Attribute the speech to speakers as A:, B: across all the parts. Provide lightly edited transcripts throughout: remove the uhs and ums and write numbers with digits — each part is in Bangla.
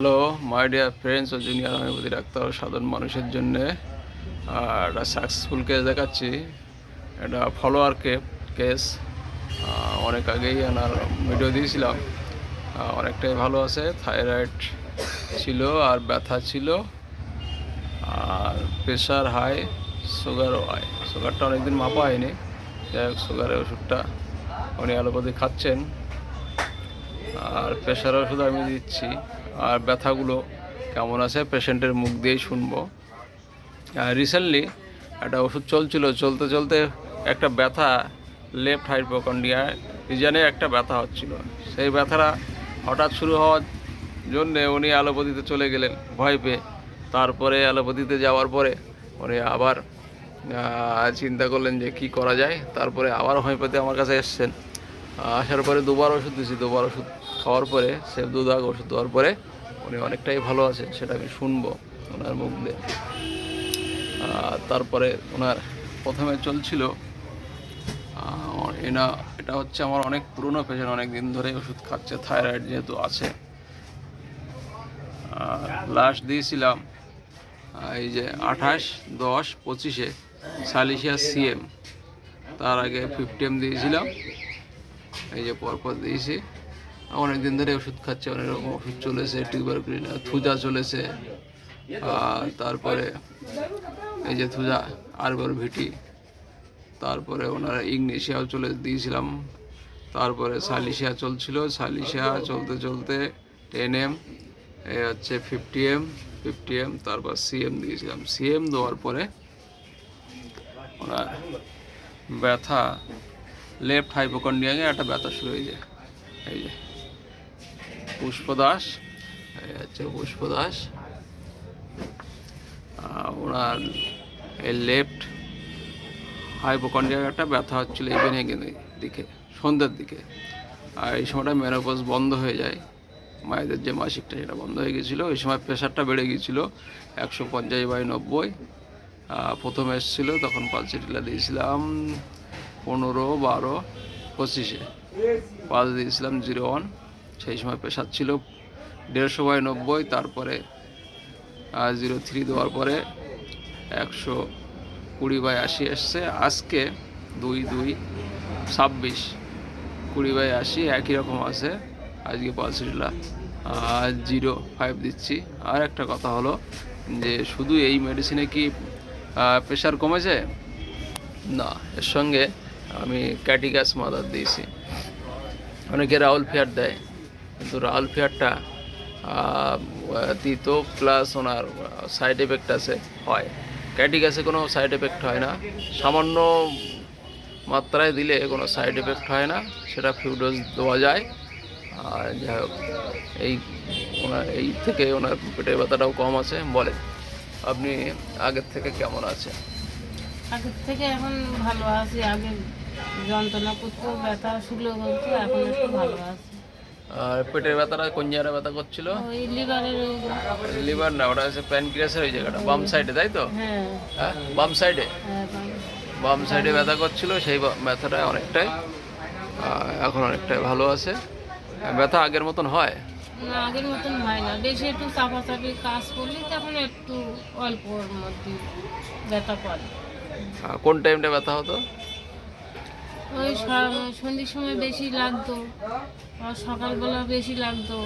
A: হ্যালো মাই ডিয়ার ফ্রেন্ডস ও জুনিয়র হোমিওপ্যাথি ডাক্তার ও সাধারণ মানুষের জন্যে একটা সাকসেসফুল কেস দেখাচ্ছি। এটা ফলোয়ার কেস। অনেক আগেই এনার ভিডিও দিয়েছিলাম। অনেকটাই ভালো আছে। থাইরয়েড ছিল আর ব্যথা ছিল আর প্রেশার হাই, সুগারও হাই। সুগারটা অনেকদিন মাপা হয়নি, যাই হোক সুগারের ওষুধটা উনি অ্যালোপ্যাথি খাচ্ছেন আর প্রেশারের ওষুধ আমি দিচ্ছি। আর ব্যথাগুলো কেমন আছে পেশেন্টের মুখ দিয়েই শুনবো। রিসেন্টলি একটা ওষুধ চলছিল, চলতে চলতে একটা ব্যথা লেফট হাইপোকন্ড্রিয়া রিজনে একটা ব্যথা হচ্ছিল। সেই ব্যথাটা হঠাৎ শুরু হওয়ার জন্যে উনি অ্যালোপ্যাথিতে চলে গেলেন ভয় পেয়ে। তারপরে অ্যালোপ্যাথিতে যাওয়ার পরে উনি আবার চিন্তা করলেন যে কি করা যায়। তারপরে আবার হোমিওপ্যাথি আমার কাছে এসছেন। আসার পরে দুবার ওষুধ দিয়েছি। দুবার ওষুধ খাওয়ার পরে সেফ দুদাগ ওষুধ দেওয়ার পরে উনি অনেকটাই ভালো আছেন, সেটা আমি শুনবো ওনার মুখ দিয়ে। তারপরে ওনার প্রথমে চলছিল এটা হচ্ছে আমার অনেক পুরনো পেশেন্ট, অনেক দিন ধরে ওষুধ খাচ্ছে, থাইরয়েড যেহেতু আছে। লাস্ট দিয়েছিলাম এই যে 28/10/25 সালিসিয়া সিএম। তার আগে 50M দিয়েছিলাম, এই যে পরপর দিয়েছি। অনেক দিন ধরে ওষুধ খাচ্ছে, অনেক রকম ওষুধ চলেছে, টিউবারকুলিন থুজা চলেছে, তারপরে এই যে থুজা আরবর ভিটি, তারপরে ওনারা ইগনেশিয়াও চলে দিয়েছিলাম। তারপরে সালিসিয়া চলছিল, সালিসিয়া চলতে চলতে 10M, এই হচ্ছে 50M, তারপর সিএম দিয়েছিলাম। সিএম দেওয়ার পরে ওনার ব্যথা লেফট হাইপোকন্ড্রিয়াকে একটা ব্যথা শুরু হয়ে যায়। এই যে পুষ্পদাস, এই হচ্ছে পুষ্পদাস। ওনার এই লেফট হাইপোকন্ড্রিয়াকে একটা ব্যথা হচ্ছিল ইভিনিংয়ের দিকে, সন্ধ্যের দিকে। আর এই সময়টা মেনোপজ বন্ধ হয়ে যায়, মায়েদের যে মাসিকটা সেটা বন্ধ হয়ে গেছিলো। ওই সময় প্রেশারটা বেড়ে গিয়েছিলো 150/90। প্রথমে এসেছিলো তখন পালসিটিলা দিয়েছিলাম 15/12/25, পালস দিয়েছিলাম 01। সেই সময় প্রেশার ছিল 150/90। তারপরে 03 দেওয়ার পরে 120/80 এসছে। আজকে 2/2/26 20/80 একই রকম আছে। আজকে পালসিটিলা 05 দিচ্ছি। আর একটা কথা হলো যে শুধু এই মেডিসিনে কি প্রেশার কমেছে? না, এর সঙ্গে আমি ক্যাটিগাস মাদার দিয়েছি। অনেকে রাউল ফেয়ার দেয়, কিন্তু রাউল ফেয়ারটা তিতো প্লাস ওনার সাইড এফেক্ট আছে হয়। ক্যাটিগাসে কোনো সাইড এফেক্ট হয় না, সামান্য মাত্রায় দিলে কোনো সাইড এফেক্ট হয় না, সেটা ফিউ ডোজ দেওয়া যায়। আর যাই হোক, এই থেকে ওনার পেটের ব্যথাটাও কম আছে। বলে আপনি আগের থেকে কেমন আছেন?
B: আগের থেকে এখন ভালো আছি। আগে যন্ত্রণা করতো, ব্যথা শুরু করতো, এখন একটু ভালো আছি।
A: আর পেটের ব্যথাটা কোন জায়গায় ব্যথা করছিল?
B: ওই লিভারের।
A: লিভার না, ওটা হচ্ছে প্যানক্রিয়াসের ওই জায়গাটা, বাম সাইডে, তাই তো?
B: হ্যাঁ,
A: হ্যাঁ, বাম সাইডে।
B: হ্যাঁ,
A: বাম সাইডে ব্যথা করছিল, সেই ব্যথাটা অনেকটাই এখন অনেকটাই ভালো আছে। ব্যথা আগের মতন হয়
B: না, আগের মতন হয় না। বেশি একটু চাপাচাপি কাজ করলে তখন একটু অল্পর মধ্যে ব্যথা করে।
A: কোন টাইমটা ব্যথা হতো?
B: ওই সন্ধ্যের সময় বেশি লাগতো, আর সকালবেলা বেশি লাগতো।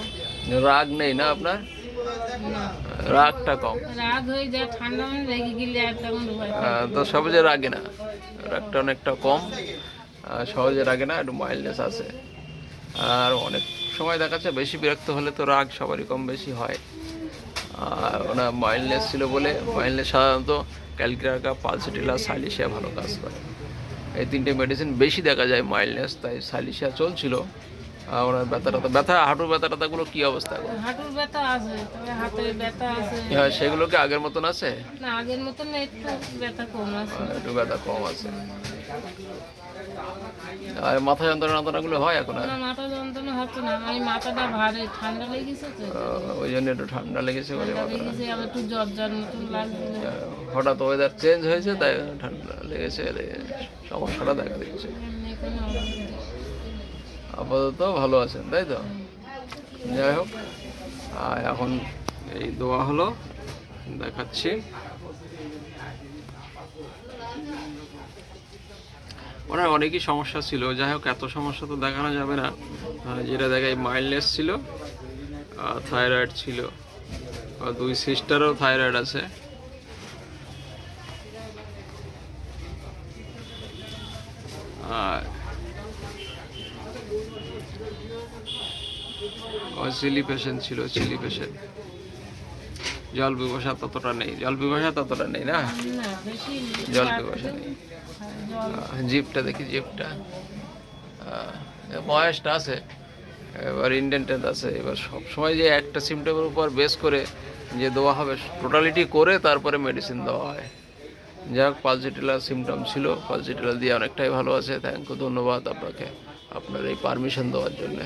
A: রাগ নেই না আপনার?
B: না,
A: রাগটা কম।
B: রাগ হয়ে যায়, ঠান্ডা মানে রেগে গেলে আর তেমন ভয় পাই না।
A: তো সহজে রাগে না, রাগটা অনেকটা কম, সহজে রাগে না, একটু মাইল্ডনেস আছে। আর অনেক সময় দেখা যাচ্ছে বেশি বিরক্ত হলে তো রাগ সবারই কম বেশি হয়। আর ওনার মাইল্ডনেস ছিল বলে, মাইল্ডনেস সাধারণত ক্যালকিরাকা, পালসিটিলা, সাইলিশিয়া ভালো কাজ করে। এই তিনটে মেডিসিন বেশি দেখা যায় মাইল্ডনেস, তাই সাইলিশিয়া চলছিল। ওনার ব্যথা হাঁটুর ব্যথাটাগুলো কী অবস্থা?
B: হাঁটুর ব্যথা আছে, তবে হাতের ব্যথা আছে।
A: হ্যাঁ, সেগুলো কি আগের মতন আছে?
B: না, আগের মতন না, একটু ব্যথা কম আছে।
A: একটু ব্যথা কম আছে। আর মাথা যন্ত্রণাগুলো হয় এখন?
B: না, মাথা যন্ত্রণা হচ্ছে না। আমি মাথাটা ভারী, ঠান্ডা লেগেছে তো,
A: ওই জন্য একটু ঠান্ডা লেগেছে বলে
B: ঠান্ডা লেগেছে, আবার একটু জ্বর জ্বর মতন লাগছে।
A: হঠাৎ ওয়েদার চেঞ্জ হয়েছে, তাই ঠান্ডা লেগেছে, সমস্যাটা দেখা দিচ্ছে। আপাতত ভালো আছেন, তাই তো? যাই হোক, এখন এই দোয়া হলো, দেখাচ্ছি। ওনার অনেকই সমস্যা ছিল, যাই হোক এত সমস্যা তো দেখানো যাবে না। যেটা দেখায় মাইল্ডনেস ছিল, থাইরয়েড ছিল, দুই সিস্টারও থাইরয়েড আছে। আর চিলি পেশেন্ট ছিল, চিলি পেশেন্ট। জল পিপাসা ততটা নেই, জল পিপাসা ততটা নেই না,
B: না বেশি
A: জল পিপাসা নেই।
B: জল
A: জিপটা দেখি, জিপটা বয়সটা আছে, এবার ইন্ডেন্টেড আছে। এবার সবসময় যে একটা সিমটমের উপর বেস করে যে দেওয়া হবে, টোটালিটি করে তারপরে মেডিসিন দেওয়া হয়। যাই হোক, পালজিটিলার সিমটম ছিল, পালজিটিলা দিয়ে অনেকটাই ভালো আছে। থ্যাংক ইউ, ধন্যবাদ আপনাকে আপনার এই পারমিশন দেওয়ার জন্য।